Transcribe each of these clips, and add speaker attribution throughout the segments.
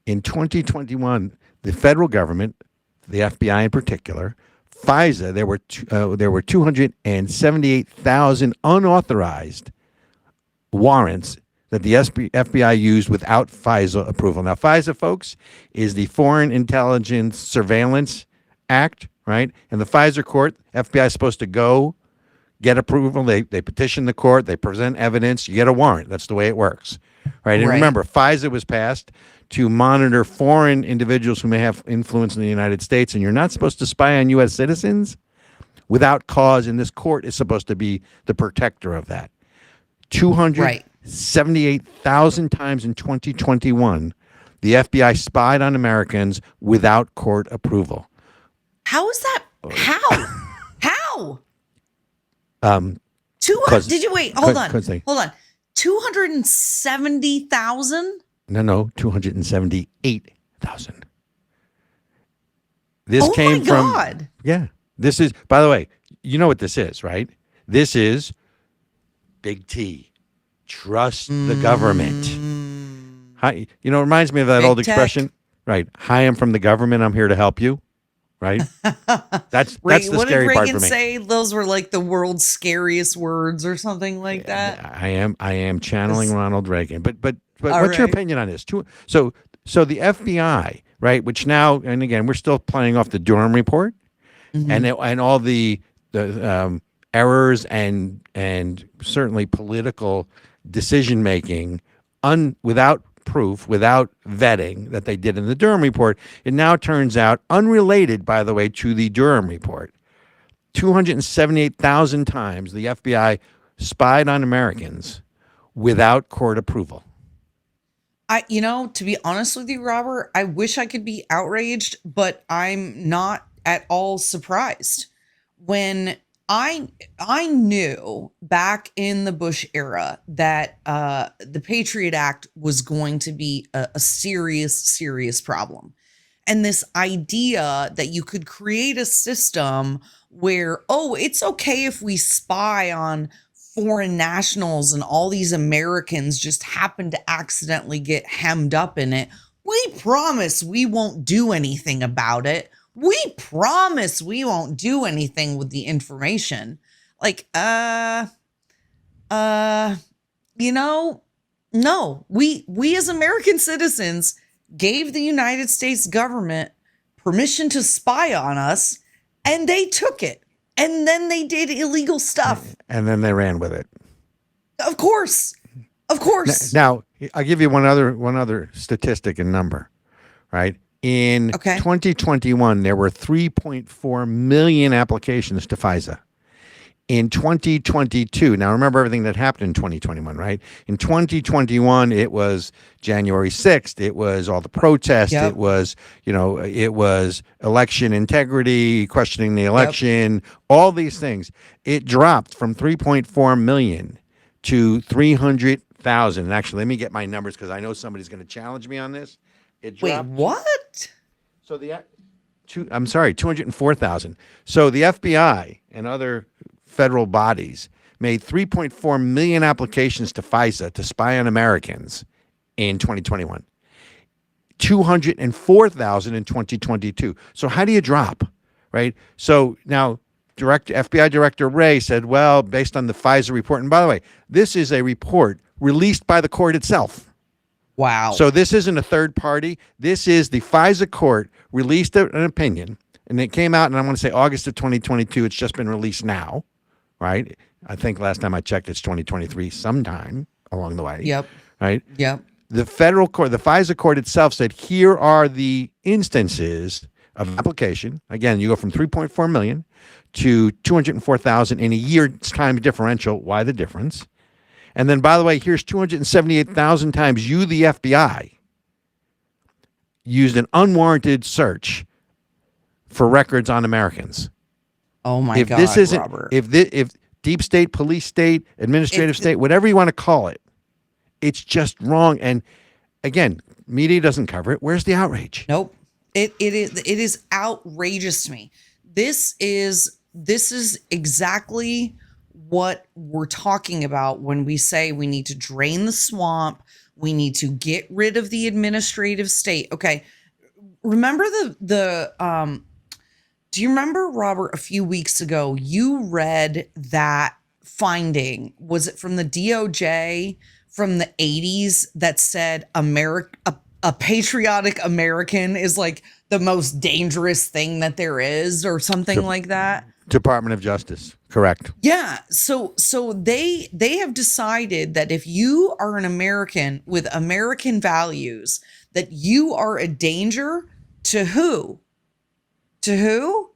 Speaker 1: In 2021, the federal government, the FBI in particular, FISA, there were 278,000 unauthorized warrants that the FBI used without FISA approval. Now, FISA, folks, is the Foreign Intelligence Surveillance Act, right? And the FISA court, FBI is supposed to go get approval. They petition the court. They present evidence. You get a warrant. That's the way it works, right? And
Speaker 2: Right.
Speaker 1: remember, FISA was passed to monitor foreign individuals who may have influence in the United States, and you're not supposed to spy on U.S. citizens without cause, and this court is supposed to be the protector of that. 278,000 times in 2021, the FBI spied on Americans without court approval.
Speaker 2: How is that? How? How? Did you wait? Hold on. 270,000?
Speaker 1: No, 278,000. This
Speaker 2: Oh
Speaker 1: came
Speaker 2: my
Speaker 1: from
Speaker 2: God.
Speaker 1: Yeah. This is, by the way, you know what this is, right? This is big T. Trust the government. Hi, it reminds me of that
Speaker 2: Big
Speaker 1: old
Speaker 2: tech.
Speaker 1: expression, right? Hi, I'm from the government. I'm here to help you, right? That's the
Speaker 2: What
Speaker 1: scary
Speaker 2: did
Speaker 1: part
Speaker 2: Reagan
Speaker 1: for me.
Speaker 2: say? Those were like the world's scariest words or something like that.
Speaker 1: I am channeling Ronald Reagan. But
Speaker 2: All
Speaker 1: what's your
Speaker 2: right.
Speaker 1: opinion on this? So the FBI, right? Which now, and again, we're still playing off the Durham report, and all the errors and certainly political decision making without proof, without vetting that they did in the Durham report. It now turns out, unrelated, by the way, to the Durham report, 278,000 times the FBI spied on Americans without court approval.
Speaker 2: To be honest with you, Robert, I wish I could be outraged, but I'm not at all surprised. When I knew back in the Bush era that the Patriot Act was going to be a serious problem. And this idea that you could create a system where, it's okay if we spy on foreign nationals and all these Americans just happen to accidentally get hemmed up in it. We promise we won't do anything about it. We promise we won't do anything with the information. Like, no, we as American citizens gave the United States government permission to spy on us, and they took it. And then they did illegal stuff.
Speaker 1: And then they ran with it.
Speaker 2: Of course.
Speaker 1: Now, I'll give you one other statistic and number, right? In 2021, there were 3.4 million applications to FISA. In 2022, now remember everything that happened in 2021, right? In 2021, it was January 6th. It was all the protests.
Speaker 2: Yep.
Speaker 1: It was, it was election integrity, questioning the election, all these things. It dropped from 3.4 million to 300,000. And actually, let me get my numbers because I know somebody's going to challenge me on this. It dropped.
Speaker 2: Wait, what?
Speaker 1: So 204,000. So the FBI and other federal bodies made 3.4 million applications to FISA to spy on Americans in 2021. 204,000 in 2022. So how do you drop, right? So now FBI Director Wray said, well, based on the FISA report, and by the way, this is a report released by the court itself.
Speaker 2: Wow.
Speaker 1: So this isn't a third party. This is the FISA court released an opinion, and it came out, and I want to say August of 2022. It's just been released now, right? I think last time I checked, it's 2023 sometime along the way.
Speaker 2: Yep.
Speaker 1: Right?
Speaker 2: Yep.
Speaker 1: The federal court, the FISA court itself said, here are the instances of application. Again, you go from 3.4 million to 204,000 in a year's time differential. Why the difference? And then, by the way, here's 278,000 times you, the FBI, used an unwarranted search for records on Americans.
Speaker 2: Oh my
Speaker 1: if
Speaker 2: God,
Speaker 1: this isn't,
Speaker 2: Robert.
Speaker 1: If deep state, police state, administrative state, whatever you want to call it, it's just wrong. And again, media doesn't cover it. Where's the outrage?
Speaker 2: Nope. It is outrageous to me. This is exactly what we're talking about when we say we need to drain the swamp. We need to get rid of the administrative state. Okay. Remember do you remember, Robert, a few weeks ago, you read that finding, was it from the DOJ from the 80s that said a patriotic American is like the most dangerous thing that there is, or something like that?
Speaker 1: Department of Justice, correct.
Speaker 2: Yeah. So they have decided that if you are an American with American values, that you are a danger to who? To who?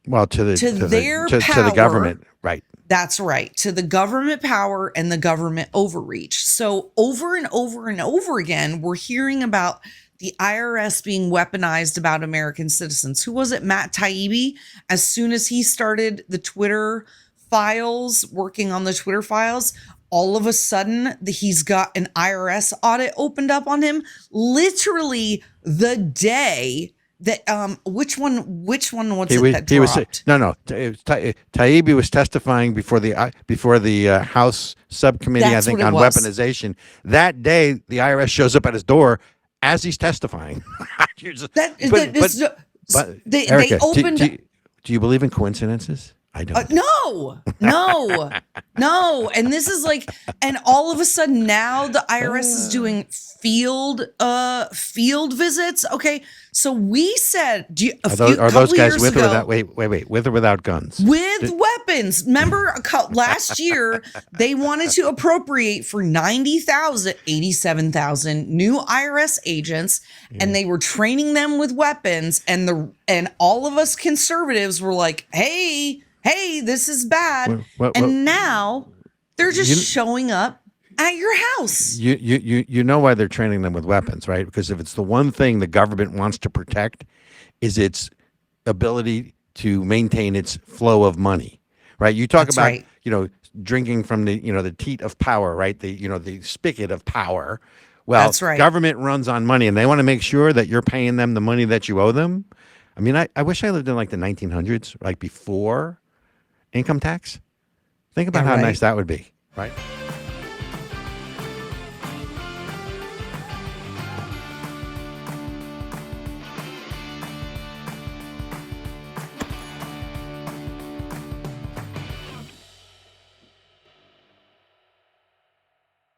Speaker 1: Well, to the government, right?
Speaker 2: That's right. To the government power and the government overreach. So over and over and over again, we're hearing about the IRS being weaponized about American citizens. Who was it? Matt Taibbi. As soon as he started the Twitter files, working on the Twitter files, all of a sudden he's got an IRS audit opened up on him. Literally the day that which one was that dropped?
Speaker 1: Taibbi was testifying before the House subcommittee,
Speaker 2: That's
Speaker 1: I think,
Speaker 2: what
Speaker 1: on
Speaker 2: it was.
Speaker 1: weaponization. That day, the IRS shows up at his door as he's testifying. But
Speaker 2: They
Speaker 1: Ericka,
Speaker 2: opened.
Speaker 1: do you believe in coincidences? I don't.
Speaker 2: No. And this is like, and all of a sudden now the IRS is doing field visits. Okay. So we said,
Speaker 1: Are those guys with or without? Wait, with or without guns?
Speaker 2: With weapons. Remember last year, they wanted to appropriate for 87,000 new IRS agents, and they were training them with weapons. And all of us conservatives were like, hey, this is bad. And now they're just showing up at your house.
Speaker 1: You know why they're training them with weapons, right? Because if it's the one thing the government wants to protect, is its ability to maintain its flow of money, right? You talk
Speaker 2: That's
Speaker 1: about
Speaker 2: right.
Speaker 1: drinking from the teat of power, right? The spigot of power. Well,
Speaker 2: That's right.
Speaker 1: Government runs on money, and they want to make sure that you're paying them the money that you owe them. I mean, I wish I lived in like the 1900s, like before income tax. Think about how nice that would be, right?